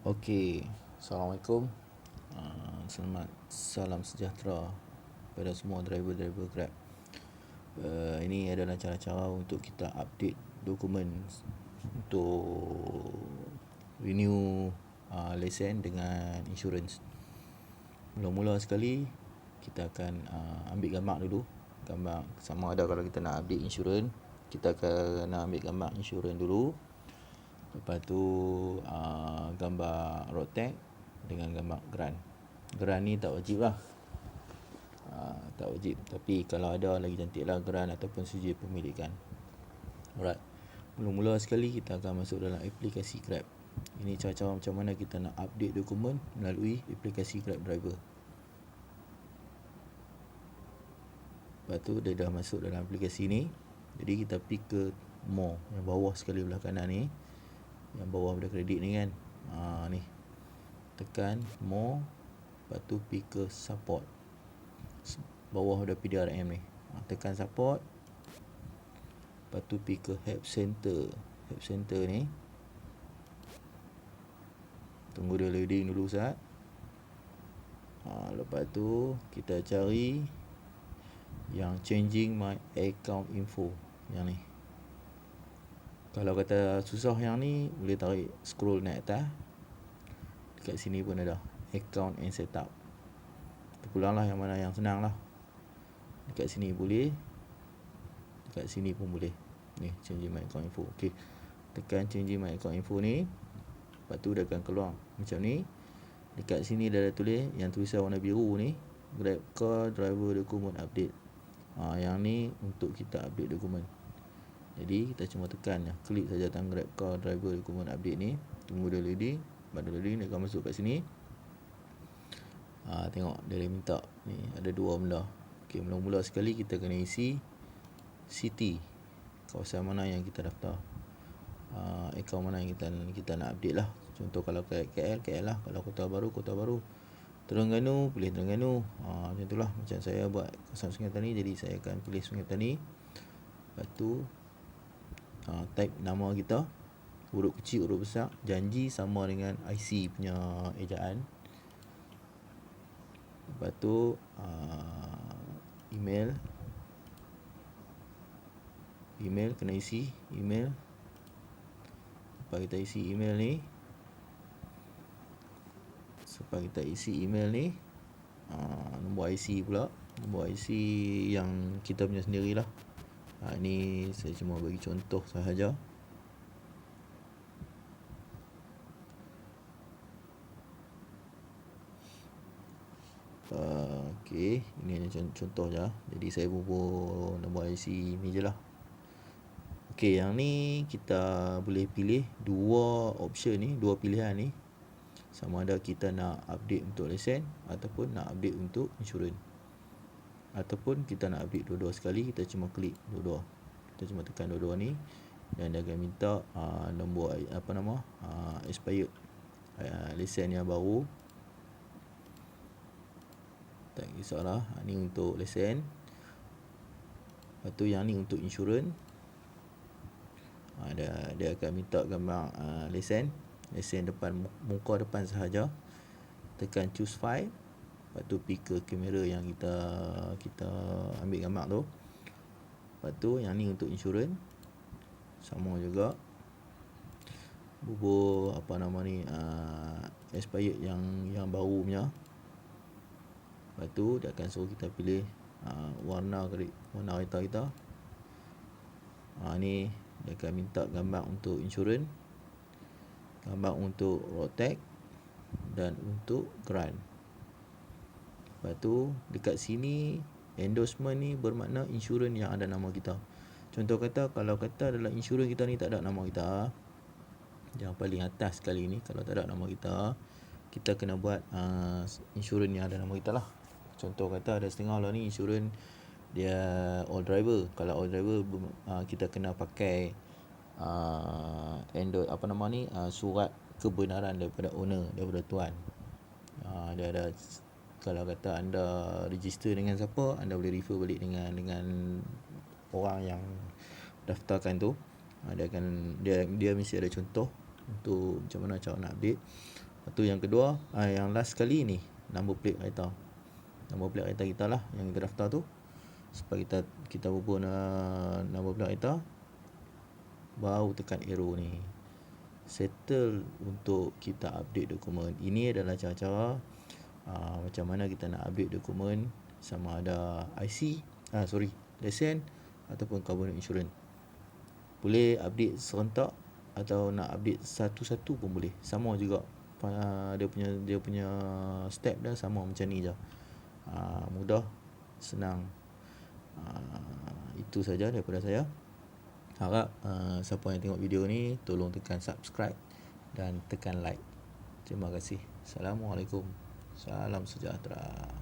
Okey, Assalamualaikum. Selamat salam sejahtera pada semua driver-driver Grab. Ini adalah cara-cara untuk kita update dokumen untuk renew lesen dengan insurans. Mula-mula sekali kita akan ambil gambar dulu. Gambar sama ada kalau kita nak update insurans, kita kena ambil gambar insurans dulu. Lepas tu gambar road tag dengan gambar grant. Grant ni tak wajib lah, tak wajib. Tapi kalau ada lagi cantik lah grant ataupun sijil pemilikan. Alright, mula-mula sekali kita akan masuk dalam aplikasi Grab. Ini cara-cara macam mana kita nak update dokumen melalui aplikasi Grab Driver. Lepas tu dia dah masuk dalam aplikasi ni. Jadi kita pergi ke more, yang bawah sekali belah kanan ni, yang bawah pada kredit ni kan. Ni tekan more, lepas tu pergi ke support, bawah pada PDRM ni. Tekan support, lepas tu pergi ke help center. Help center ni tunggu dia loading dulu saat. Lepas tu kita cari yang changing my account info, yang ni. Kalau kata susah yang ni, boleh tarik scroll naik atas. Dekat sini pun ada account and setup. Terpulanglah yang mana yang senang lah. Dekat sini boleh, dekat sini pun boleh. Ni changing my account info. Okey, tekan changing my account info ni. Lepas tu dia akan keluar macam ni. Dekat sini dia ada tulis, yang tulisan warna biru ni, Grab Car Driver Document Update. Yang ni untuk kita update dokumen. Jadi kita cuma tekan je, klik saja tang Grab Car Driver Document Update ni. Tunggu dia loading. Pada loading dia akan masuk kat sini. Tengok dia minta ni ada dua benda. Okey, mula-mula sekali kita kena isi city, kawasan mana yang kita daftar, akaun mana yang kita nak update lah. Contoh kalau KL lah, kalau Kota Baru. Terengganu pilih Terengganu. Macam itulah, macam saya buat kawasan Sungai Petani, jadi saya akan pilih Sungai Petani. Lepas tu type nama kita, huruf kecil, huruf besar, janji sama dengan IC punya ejaan. Lepas tu email kena isi email. Lepas kita isi email ni, nombor IC pula, nombor IC yang kita punya sendirilah. Ini saya cuma bagi contoh sahaja. Okey, ini hanya contoh je. Jadi saya bubur nombor IC ni je lah. Okey, yang ni kita boleh pilih dua option ni, dua pilihan ni. Sama ada kita nak update untuk lesen ataupun nak update untuk insurans. Ataupun kita nak update dua-dua sekali, kita cuma klik dua-dua. Kita cuma tekan dua-dua ni dan dia akan minta nombor expired lesen yang baru. Tak kisahlah, ni untuk lesen. Lepas tu yang ni untuk insurans. Dia akan minta gambar lesen depan, muka depan sahaja. Tekan choose file. Lepas tu pergi ke kamera yang kita ambil gambar tu. Lepas tu yang ni untuk insurans, sama juga. Bubur expired yang baru punya. Lepas tu dia akan suruh kita pilih warna kereta kita. Ni dia akan minta gambar untuk insurans, gambar untuk road tag dan untuk grant. Lepas tu dekat sini endorsement ni bermakna insurans yang ada nama kita. Contoh kata, kalau kata dalam insurans kita ni tak ada nama kita, yang paling atas sekali ni, kalau tak ada nama kita, kita kena buat insurans yang ada nama kita lah. Contoh kata ada setengah lah ni insurans dia all driver. Kalau all driver kita kena pakai surat kebenaran daripada owner, daripada tuan. Dia ada, kalau kata anda register dengan siapa, anda boleh refer balik dengan orang yang daftarkan tu. Dia mesti ada contoh untuk macam mana cara nak update. Lepas tu yang kedua, yang last sekali ni, nombor plate kereta. Nombor plate kereta kita lah yang kita daftar tu. Supaya kita hubung nombor plate kereta, baru tekan arrow ni. Settle untuk kita update dokumen. Ini adalah cara-cara macam mana kita nak update dokumen, sama ada IC, lesen ataupun carbon insurance. Boleh update serentak atau nak update satu-satu pun boleh. Sama juga dia punya step dah sama macam ni je. Mudah, senang. Itu saja daripada saya. Harap siapa yang tengok video ni tolong tekan subscribe dan tekan like. Terima kasih. Assalamualaikum. Salam sejahtera.